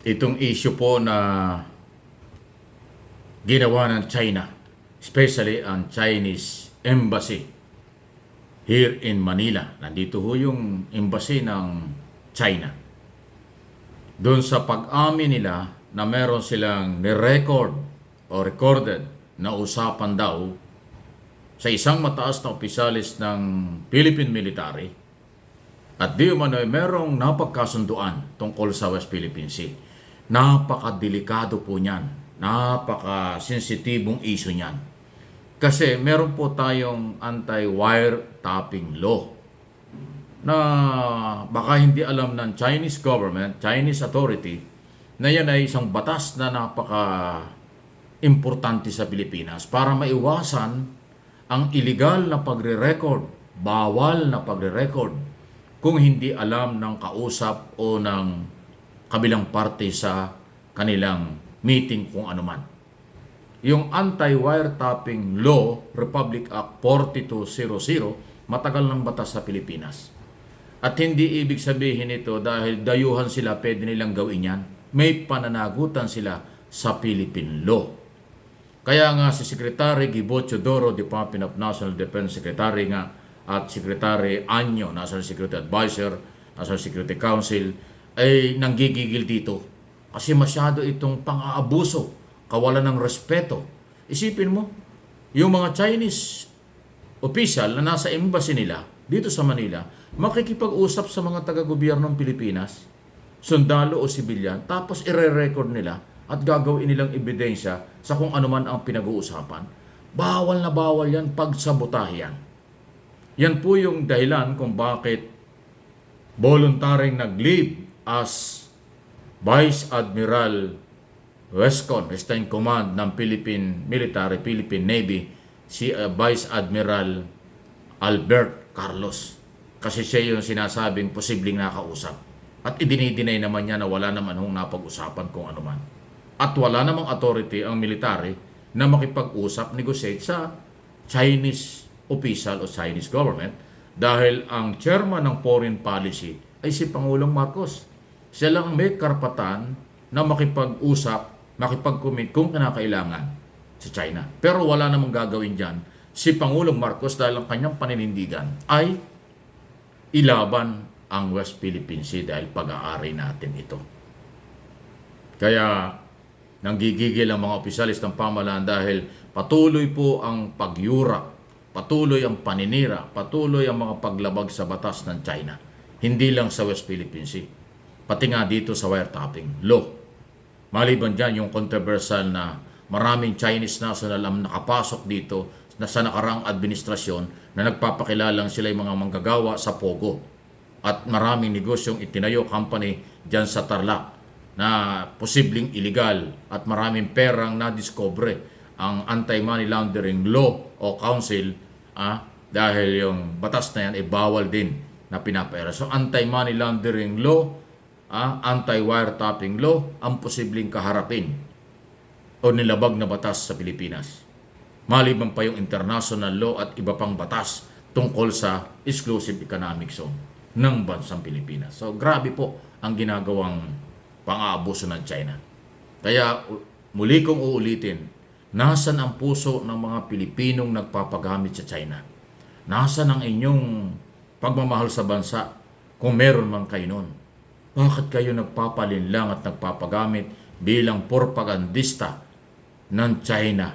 itong issue po na ginawa ng China, especially ang Chinese Embassy here in Manila. Nandito ho yung embassy ng China. Doon sa pag-amin nila na meron silang ni-record o recorded na usapan daw sa isang mataas na opisyalis ng Philippine Military at di umano ay merong napagkasunduan tungkol sa West Philippine Sea. Napakadelikado po niyan. Napaka-sensitibong issue niyan. Kasi meron po tayong anti-wiretapping law na baka hindi alam ng Chinese government, Chinese authority, na yan ay isang batas na napaka-importante sa Pilipinas para maiwasan ang illegal na pagre-record, bawal na pagre-record kung hindi alam ng kausap o ng kabilang parte sa kanilang meeting kung anuman. Yung Anti-Wiretapping Law, Republic Act 4200, matagal ng batas sa Pilipinas. At hindi ibig sabihin ito dahil dayuhan sila, pwede nilang gawin yan. May pananagutan sila sa Philippine law. Kaya nga si Secretary Gibo Teodoro, Department of National Defense Secretary nga, at Secretary Anyo, National Security Advisor, National Security Council, ay nanggigigil dito. Kasi masyado itong pang-aabuso, kawalan ng respeto. Isipin mo, yung mga Chinese official na nasa embassy nila, dito sa Manila, makikipag-usap sa mga taga-gobyernong Pilipinas, sundalo o sibilyan, tapos ire-record nila at gagawin nilang ebidensya sa kung anuman ang pinag-uusapan. Bawal na bawal yan, pagsabotahe yan. Yan po yung dahilan kung bakit voluntaring nag-leave as Vice Admiral Westcon, Western Command ng Philippine Military, Philippine Navy, si Vice Admiral Albert Carlos. Kasi siya yung sinasabing posibleng nakausap. At idinidinay naman niya na wala naman hong napag-usapan kung anuman. At wala namang authority ang military na makipag-usap, negotiate sa Chinese official o Chinese government dahil ang chairman ng foreign policy ay si Pangulong Marcos. Siya lang may karapatan na makipag-usap, makipag-commit kung kinakailangan sa China. Pero wala namang gagawin dyan si Pangulong Marcos dahil ang kanyang paninindigan ay ilaban ang West Philippine Sea dahil pag-aari natin ito. Kaya nanggigigil ang mga opisyalis ng pamahalaan dahil patuloy po ang pagyura, patuloy ang paninira, patuloy ang mga paglabag sa batas ng China. Hindi lang sa West Philippine Sea, pati nga dito sa wiretapping law. Maliban dyan yung controversial na maraming Chinese national ang nakapasok dito na sa nakaraang administrasyon na nagpapakilalang sila yung mga manggagawa sa Pogo. At maraming negosyong itinayo company dyan sa Tarlac na posibleng illegal at maraming perang na-discover ang Anti-Money Laundering Law o Council dahil yung batas na yan ay bawal din na pinapera. So Anti-Money Laundering Law, Anti-Wiretapping Law ang posibleng kaharapin o nilabag na batas sa Pilipinas. Maliban pa yung international law at iba pang batas tungkol sa exclusive economic zone ng bansang Pilipinas. So grabe po ang ginagawang pang-aabuso ng China. Kaya muli kong uulitin, nasan ang puso ng mga Pilipinong nagpapagamit sa China? Nasan ang inyong pagmamahal sa bansa kung meron man kayo nun? Bakit kayo nagpapalinlang at nagpapagamit bilang propagandista ng China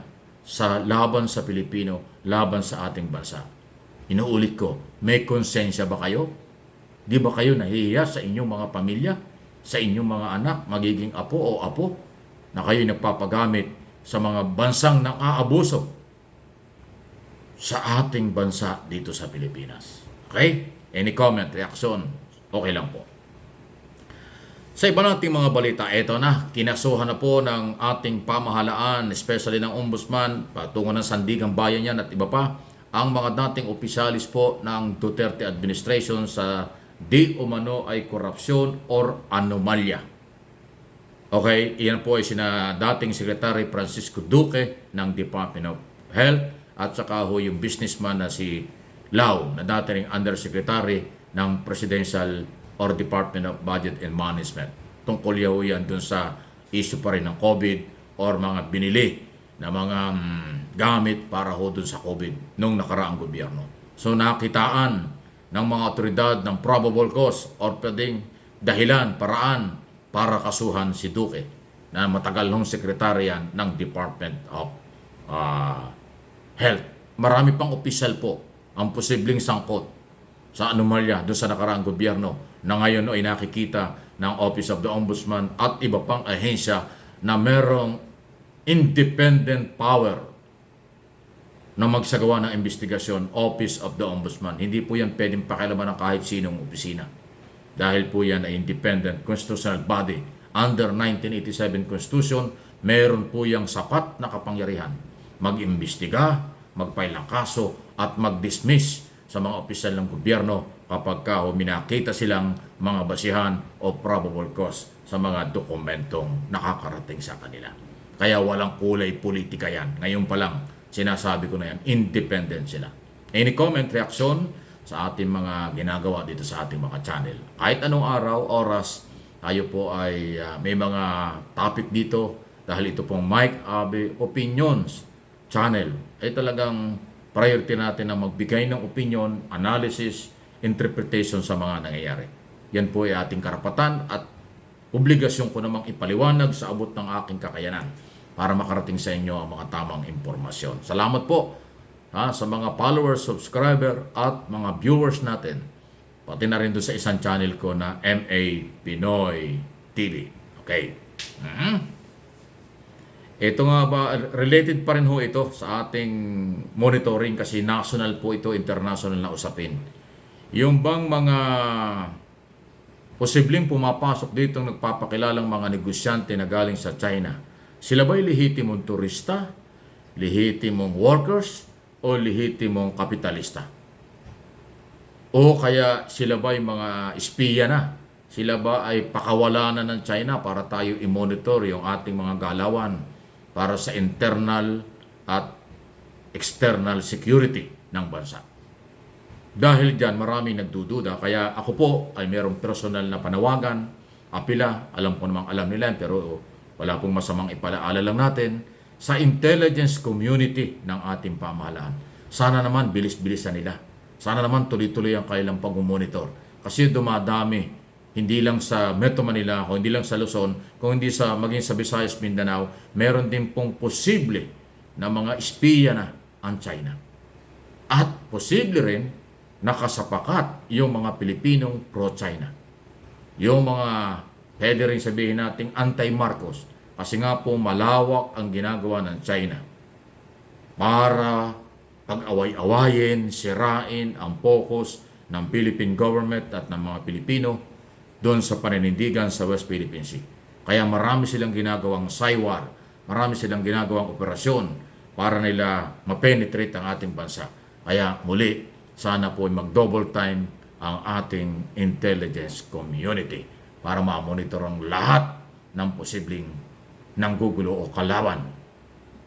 sa laban sa Pilipino, laban sa ating bansa? Inuulit ko, may konsensya ba kayo? Di ba kayo nahihiya sa inyong mga pamilya, sa inyong mga anak, magiging apo o apo, na kayo nagpapagamit sa mga bansang nang-aabuso sa ating bansa dito sa Pilipinas? Okay? Any comment, reaction, okay lang po. Sa iba nating mga balita, eto na, kinasuhan na po ng ating pamahalaan, especially ng Ombudsman, patungo ng Sandigang Bayan yan at iba pa, ang mga dating opisyalis po ng Duterte administration sa di umano ay korupsyon or anomalya. Okay, iyan po ay dating Secretary Francisco Duque ng Department of Health at saka ho yung businessman na si Lau na dating Undersecretary ng Presidential or Department of Budget and Management. tungkol yan dun sa issue pa rin ng COVID or mga binili na mga gamit para ho dun sa COVID nung nakaraang gobyerno. So nakitaan ng mga otoridad ng probable cause or pwedeng dahilan, paraan para kasuhan si Duque na matagal nung sekretarya ng Department of Health. Marami pang opisyal po ang posibleng sangkot sa anomalya doon sa nakaraang gobyerno na ngayon ay nakikita ng Office of the Ombudsman at iba pang ahensya na merong independent power na magsagawa ng investigasyon. Office of the Ombudsman. Hindi po yan pwedeng pakialaman ng kahit sinong opisina. Dahil po yan ay independent constitutional body. Under 1987 Constitution, meron po yung sapat na kapangyarihan mag-imbestiga, mag-file ng kaso, at mag-dismiss sa mga opisyal ng gobyerno kapag minakita silang mga basihan o probable cause sa mga dokumentong nakakarating sa kanila. Kaya walang kulay politika yan. Ngayon pa lang, sinasabi ko na yan, independent sila. Any comment, reaction sa ating mga ginagawa dito sa ating mga channel? Kahit anong araw, oras, tayo po ay may mga topic dito dahil ito pong Mike Abe Opinions channel ay talagang priority natin na magbigay ng opinion, analysis, interpretation sa mga nangyayari. Yan po ay ating karapatan at obligasyon ko namang ipaliwanag sa abot ng aking kakayanan para makarating sa inyo ang mga tamang impormasyon. Salamat po sa mga followers, subscriber at mga viewers natin. Pati na rin doon sa isang channel ko na MA Pinoy TV. Okay. Ito nga ba, related pa rin ho ito sa ating monitoring kasi national po ito, international na usapin. Yung bang mga posibleng pumapasok dito nagpapakilalang mga negosyante na galing sa China, sila ba'y lehitimong turista, lehitimong workers, o lehitimong kapitalista? O kaya sila ba'y mga espiya na? Sila ba ay pakawala na ng China para tayo i-monitor yung ating mga galawan para sa internal at external security ng bansa? Dahil dyan, maraming nagdududa. Kaya ako po ay mayroong personal na panawagan, apila, alam ko namang alam nila, pero wala pong masamang ipalaala lang natin sa intelligence community ng ating pamahalaan. Sana naman bilis-bilisan nila. Sana naman tuloy-tuloy ang kailang pag-monitor. Kasi dumadami, hindi lang sa Metro Manila, o hindi lang sa Luzon, kung hindi sa maging sa Visayas, Mindanao, meron din pong posible na mga espiya na ang China. At posible rin nakasapakat yung mga Pilipinong pro-China. Yung mga pwede rin sabihin nating anti-Marcos kasi nga po malawak ang ginagawa ng China para pag-away-awayin, sirain ang focus ng Philippine government at ng mga Pilipino doon sa paninindigan sa West Philippine Sea. Kaya marami silang ginagawang saywar, marami silang ginagawang operasyon para nila ma-penetrate ang ating bansa. Kaya muli, sana po mag-double time ang ating intelligence community para ma-monitor ang lahat ng posibleng nanggugulo o kalaban